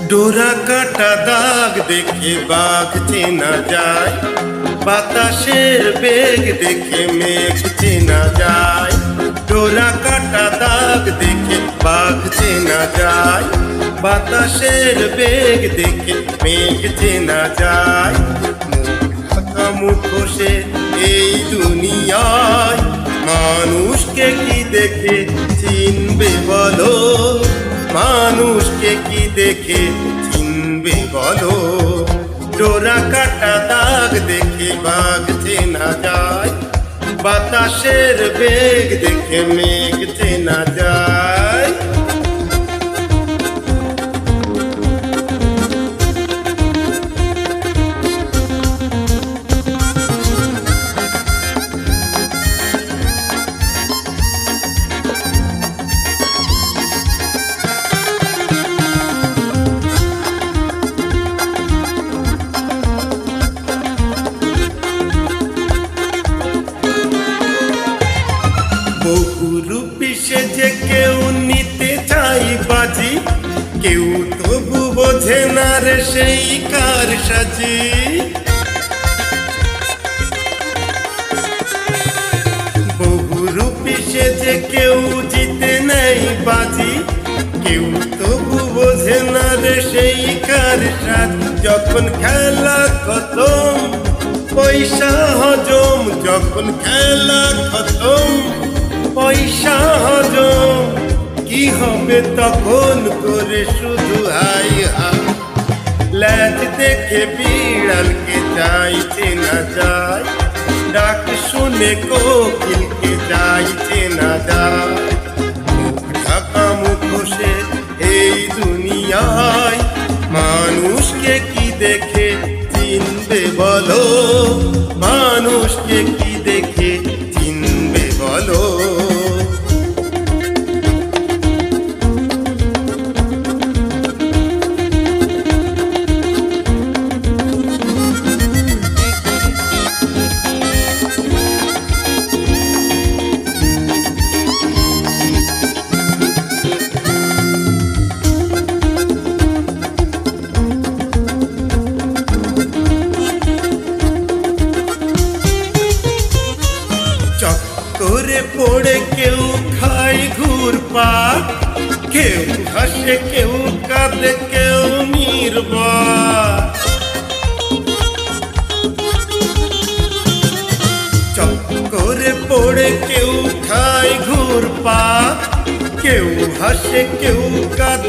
ডোরা কাটা দাগ দেখে বাঘ চেনা যায়, বাতাসের বেগ দেখে মেঘ চেনা যায়। ডোরা কাটা দাগ দেখে বাঘ চেনা যায়, বাতাসের বেগ দেখে মেঘ চেনা যায়। মুখোশে এই দুনিয়ায় মানুষকে কি দেখে চিনবে বলো, মানুষকে কি দেখে চিনবে বলো। ডোরা কাটা দাগ দেখে বাঘ চেনা যায়, বাতাসের বেগ দেখে মেঘ চেনা যায়। বহুরূপী সেজে কেউ নিতে চাই বাজি, কেউ তবু বোঝে না রে সেই কার সাজি। বহুরূপী সেজে কেউ জিতে নেই বাজি, কেউ তবু বোঝে না রে সেই কার সাজ। যখন খেলা খতম পয়সা হজম, যখন খেলা খতম পয়সা হজম, কি হবে তখন করে শুধু হাই হাই। ল্যাজ দেখে বিড়ালকে চাইছে না যায়, ডাক শুনে কোকিলকে চাইছে না যায়। মুখ ঢাকা মুখোশে এই দুনিয়ায় মানুষকে কি দেখে চিনবে বলো, মানুষকে কি দেখে চিনবে বলো। চক্করে পড়ে কেউ খায় ঘুরপাক, কেউ হাসে কেউ কাঁদে কেউ নির্বাক। চক্করে পড়ে কেউ খায় ঘুরপাক, কেউ হাসে কেউ কাঁদে।